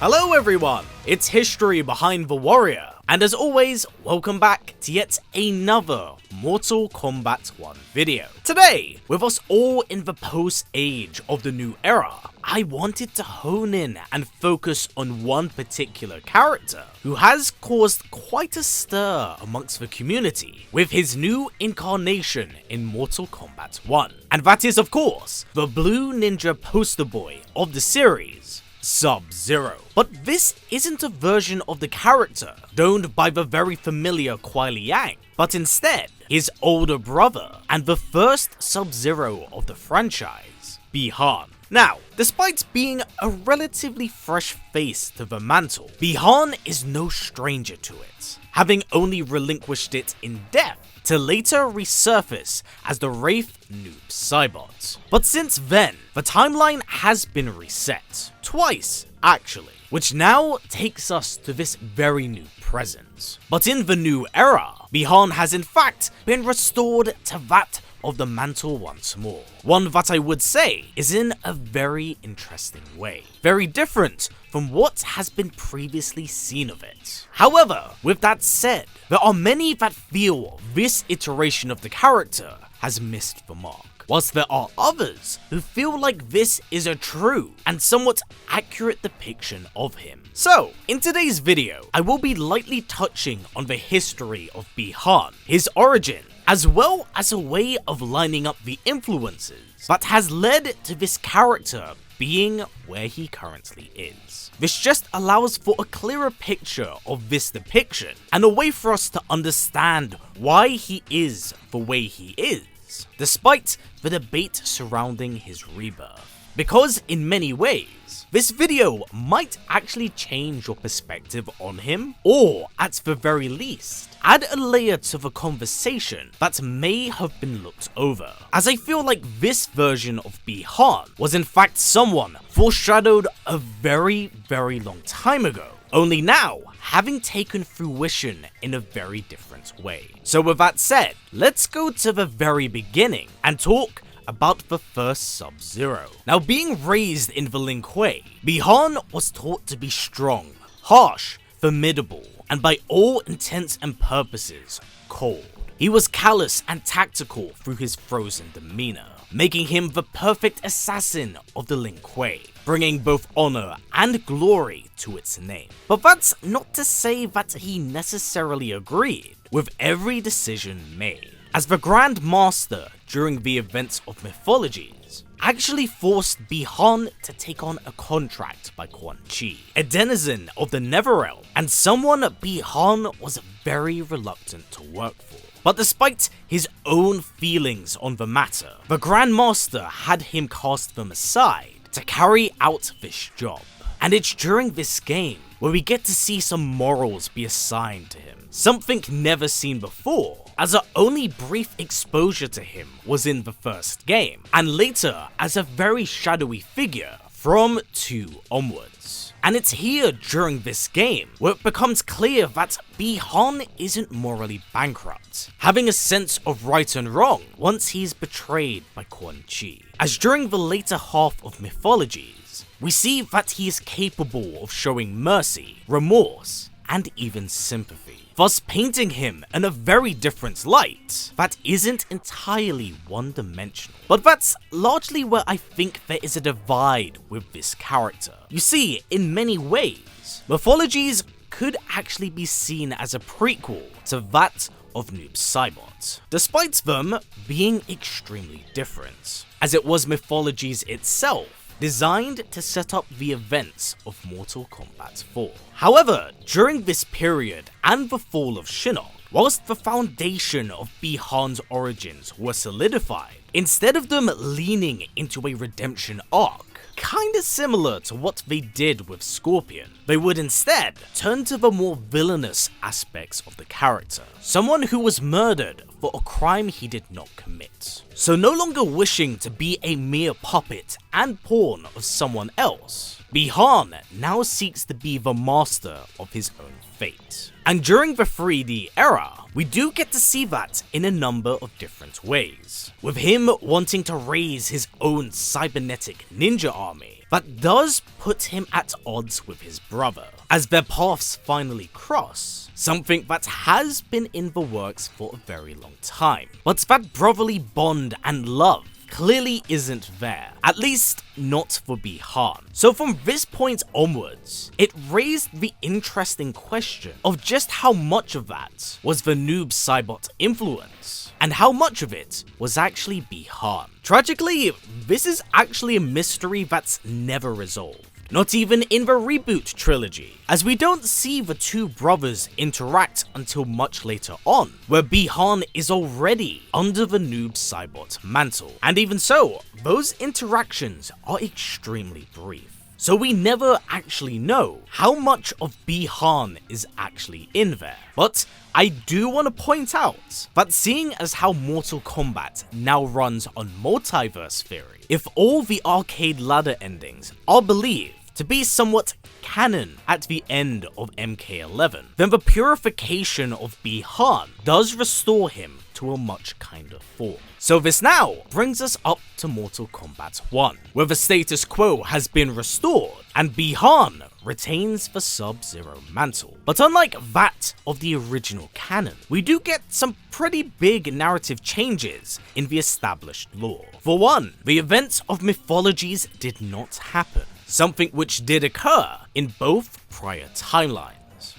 Hello everyone, it's History Behind the Warrior, and as always, welcome back to yet another Mortal Kombat 1 video. Today, with us all in the post-age of the new era, I wanted to hone in and focus on one particular character who has caused quite a stir amongst the community with his new incarnation in Mortal Kombat 1. And that is, of course, the blue ninja poster boy of the series, Sub-Zero. But this isn't a version of the character donned by the very familiar Kuai Liang, but instead his older brother and the first Sub-Zero of the franchise, Bi-Han. Now, despite being a relatively fresh face to the mantle, Bi-Han is no stranger to it, having only relinquished it in death to later resurface as the wraith Noob Saibot. But since then, the timeline has been reset, twice actually, which now takes us to this very new present. But in the new era, Bi-Han has in fact been restored to that of the mantle once more. One that I would say is in a very interesting way. Very different from what has been previously seen of it. However, with that said, there are many that feel this iteration of the character has missed the mark, whilst there are others who feel like this is a true and somewhat accurate depiction of him. So, in today's video, I will be lightly touching on the history of Bi-Han, his origin, as well as a way of lining up the influences that has led to this character being where he currently is. This just allows for a clearer picture of this depiction and a way for us to understand why he is the way he is, despite the debate surrounding his rebirth. Because in many ways, this video might actually change your perspective on him, or at the very least, add a layer to the conversation that may have been looked over, as I feel like this version of Bi-Han was in fact someone foreshadowed a very long time ago, only now having taken fruition in a very different way. So with that said, let's go to the very beginning and talk about the first Sub-Zero. Now, being raised in the Lin Kuei, Bi-Han was taught to be strong, harsh, formidable, and by all intents and purposes, cold. He was callous and tactical through his frozen demeanor, making him the perfect assassin of the Lin Kuei, bringing both honor and glory to its name. But that's not to say that he necessarily agreed with every decision made, as the Grand Master during the events of Mythologies actually forced Bi-Han to take on a contract by Quan Chi, a denizen of the Netherrealm, and someone Bi-Han was very reluctant to work for. But despite his own feelings on the matter, the Grand Master had him cast them aside to carry out this job. And it's during this game where we get to see some morals be assigned to him, something never seen before, as our only brief exposure to him was in the first game, and later as a very shadowy figure from 2 onwards. And it's here during this game where it becomes clear that Bi-Han isn't morally bankrupt, having a sense of right and wrong once he's betrayed by Quan Chi. As during the later half of Mythologies, we see that he is capable of showing mercy, remorse, and even sympathy, thus painting him in a very different light that isn't entirely one-dimensional. But that's largely where I think there is a divide with this character. You see, in many ways, Mythologies could actually be seen as a prequel to that of Noob Saibot, despite them being extremely different, as it was Mythologies itself designed to set up the events of Mortal Kombat 4. However, during this period and the fall of Shinnok, whilst the foundation of Bi-Han's origins were solidified, instead of them leaning into a redemption arc, kinda similar to what they did with Scorpion, they would instead turn to the more villainous aspects of the character, someone who was murdered for a crime he did not commit. So no longer wishing to be a mere puppet and pawn of someone else, Bi-Han now seeks to be the master of his own fate. And during the 3D era, we do get to see that in a number of different ways, with him wanting to raise his own cybernetic ninja army that does put him at odds with his brother, as their paths finally cross, something that has been in the works for a very long time. But that brotherly bond and love clearly isn't there, at least not for Bi-Han. So from this point onwards, it raised the interesting question of just how much of that was the Noob Saibot influence, and how much of it was actually Bi-Han. Tragically, this is actually a mystery that's never resolved. Not even in the reboot trilogy, as we don't see the two brothers interact until much later on, where Bi-Han is already under the Noob Saibot mantle. And even so, those interactions are extremely brief. So we never actually know how much of Bi-Han is actually in there. But I do want to point out that seeing as how Mortal Kombat now runs on multiverse theory, if all the arcade ladder endings are believed to be somewhat canon at the end of MK11, then the purification of Bi-Han does restore him to a much kinder form. So this now brings us up to Mortal Kombat 1, where the status quo has been restored and Bi-Han retains the Sub-Zero mantle. But unlike that of the original canon, we do get some pretty big narrative changes in the established lore. For one, the events of Mythologies did not happen, something which did occur in both prior timelines.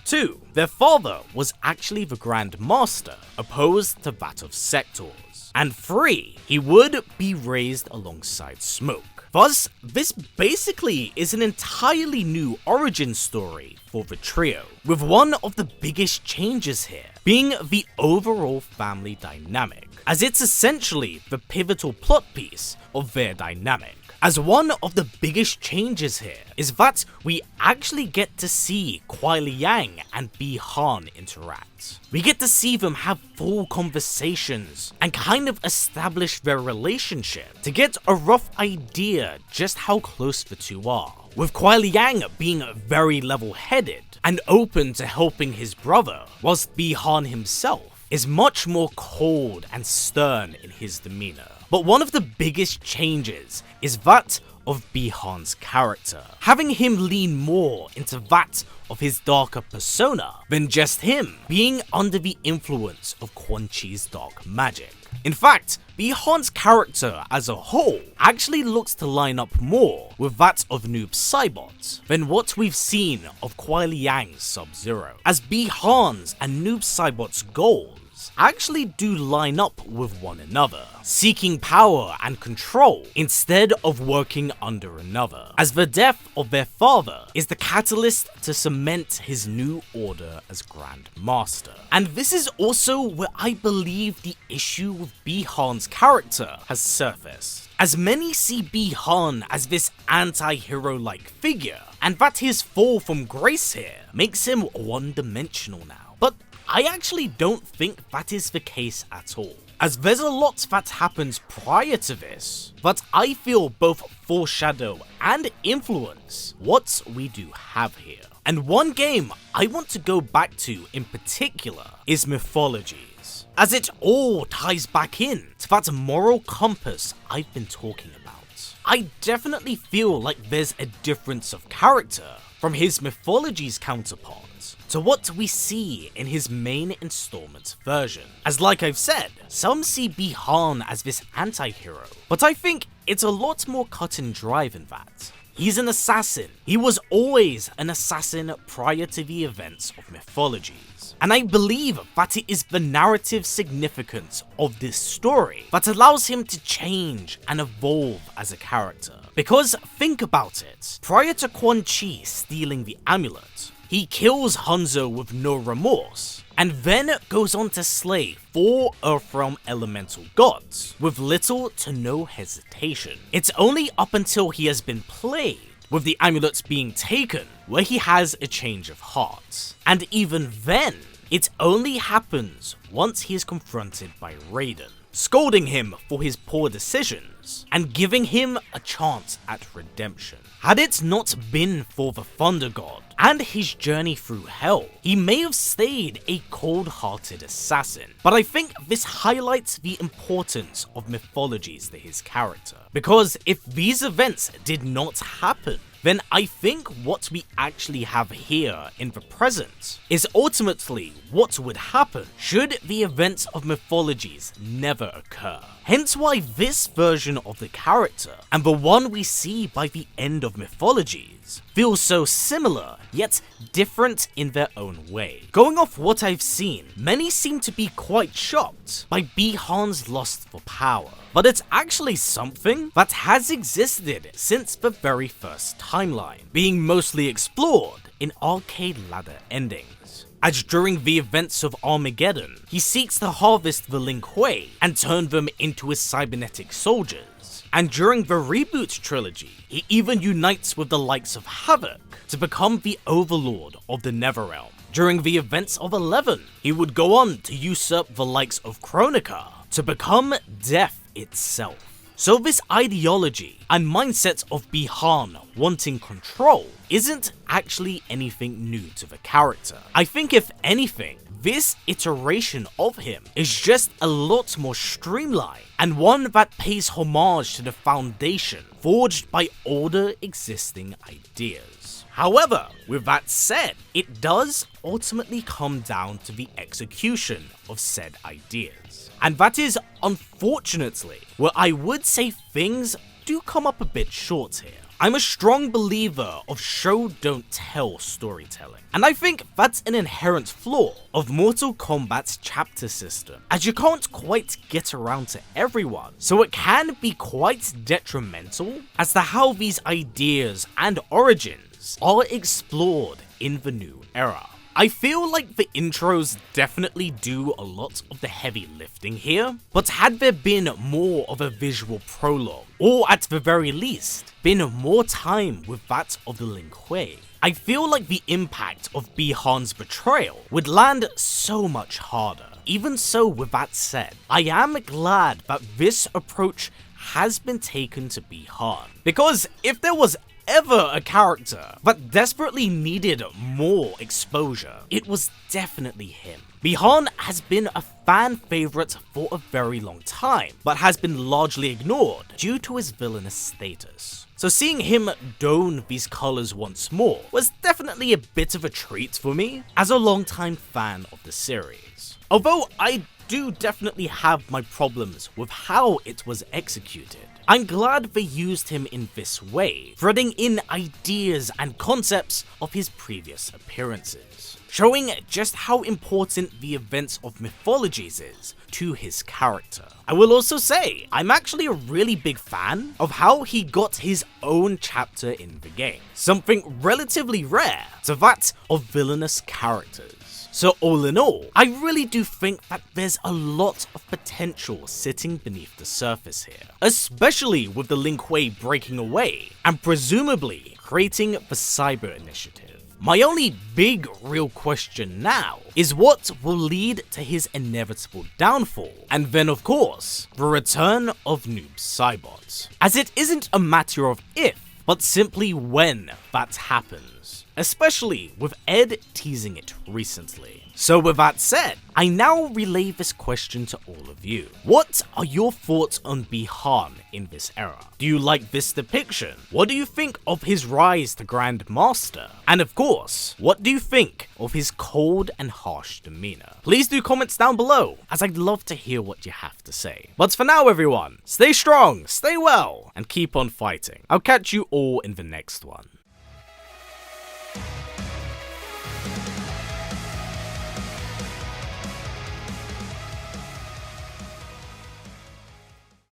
2. Their father was actually the Grand Master, opposed to that of Sectors. And 3. He would be raised alongside Smoke. Thus, this basically is an entirely new origin story for the trio, with one of the biggest changes here being the overall family dynamic, as it's essentially the pivotal plot piece of their dynamic. As one of the biggest changes here is that we actually get to see Kuai Liang and Bi-Han interact. We get to see them have full conversations and kind of establish their relationship to get a rough idea just how close the two are, with Kuai Liang being very level-headed and open to helping his brother, whilst Bi-Han himself is much more cold and stern in his demeanor. But one of the biggest changes is that of Bi-Han's character, having him lean more into that of his darker persona than just him being under the influence of Quan Chi's dark magic. In fact, Bi-Han's character as a whole actually looks to line up more with that of Noob Saibot than what we've seen of Kuai Liang's Sub-Zero, as Bi-Han's and Noob Saibot's goals actually do line up with one another, seeking power and control instead of working under another, as the death of their father is the catalyst to cement his new order as Grand Master. And this is also where I believe the issue with Bi-Han's character has surfaced, as many see Bi-Han as this anti-hero-like figure, and that his fall from grace here makes him one-dimensional now. But I actually don't think that is the case at all, as there's a lot that happens prior to this that I feel both foreshadow and influence what we do have here. And one game I want to go back to in particular is Mythologies, as it all ties back in to that moral compass I've been talking about. I definitely feel like there's a difference of character from his Mythologies counterpart to what we see in his main installment version. As like I've said, some see Bi-Han as this anti-hero, but I think it's a lot more cut and dry than that. He's an assassin. He was always an assassin prior to the events of Mythologies. And I believe that it is the narrative significance of this story that allows him to change and evolve as a character. Because think about it, prior to Quan Chi stealing the amulet, he kills Hanzo with no remorse, and then goes on to slay 4 Earthrealm elemental gods with little to no hesitation. It's only up until he has been played, with the amulets being taken, where he has a change of heart. And even then, it only happens once he is confronted by Raiden. scolding him for his poor decisions, and giving him a chance at redemption. Had it not been for the Thunder God and his journey through hell, he may have stayed a cold-hearted assassin. But I think this highlights the importance of mythologies to his character, because if these events did not happen, then I think what we actually have here in the present is ultimately what would happen should the events of mythologies never occur. Hence why this version of the character, and the one we see by the end of mythologies, feels so similar, yet different in their own way. Going off what I've seen, many seem to be quite shocked by Bi-Han's lust for power, but it's actually something that has existed since the very first timeline, being mostly explored in arcade ladder endings. As during the events of Armageddon, he seeks to harvest the Lin Kuei and turn them into his cybernetic soldiers. And during the reboot trilogy, he even unites with the likes of Havoc to become the overlord of the Netherrealm. During the events of 11, he would go on to usurp the likes of Kronika to become death itself. So this ideology and mindset of Bi-Han wanting control isn't actually anything new to the character. I think if anything, this iteration of him is just a lot more streamlined, and one that pays homage to the foundation forged by older existing ideas. However, with that said, it does ultimately come down to the execution of said ideas. And that is, unfortunately, where I would say things do come up a bit short here. I'm a strong believer of show don't tell storytelling, and I think that's an inherent flaw of Mortal Kombat's chapter system, as you can't quite get around to everyone, so it can be quite detrimental as to how these ideas and origins are explored in the new era. I feel like the intros definitely do a lot of the heavy lifting here, but had there been more of a visual prologue, or at the very least, been more time with that of the Lin Kuei, I feel like the impact of Bi-Han's betrayal would land so much harder. Even so, with that said, I am glad that this approach has been taken to Bi-Han, because if there was ever a character that desperately needed more exposure, it was definitely him. Bi-Han has been a fan favorite for a very long time, but has been largely ignored due to his villainous status. So seeing him don these colors once more was definitely a bit of a treat for me as a longtime fan of the series. Although I do definitely have my problems with how it was executed, I'm glad they used him in this way, threading in ideas and concepts of his previous appearances, showing just how important the events of Mythologies is to his character. I will also say, I'm actually a really big fan of how he got his own chapter in the game, something relatively rare to that of villainous characters. So all in all, I really do think that there's a lot of potential sitting beneath the surface here, especially with the Lin Kuei breaking away and presumably creating the Cyber Initiative. My only big real question now is what will lead to his inevitable downfall, and then of course, the return of Noob Saibot, as it isn't a matter of if, but simply when that happens, especially with Ed teasing it recently. So with that said, I now relay this question to all of you. What are your thoughts on Bi-Han in this era? Do you like this depiction? What do you think of his rise to Grand Master? And of course, what do you think of his cold and harsh demeanor? Please do comments down below, as I'd love to hear what you have to say. But for now everyone, stay strong, stay well, and keep on fighting. I'll catch you all in the next one.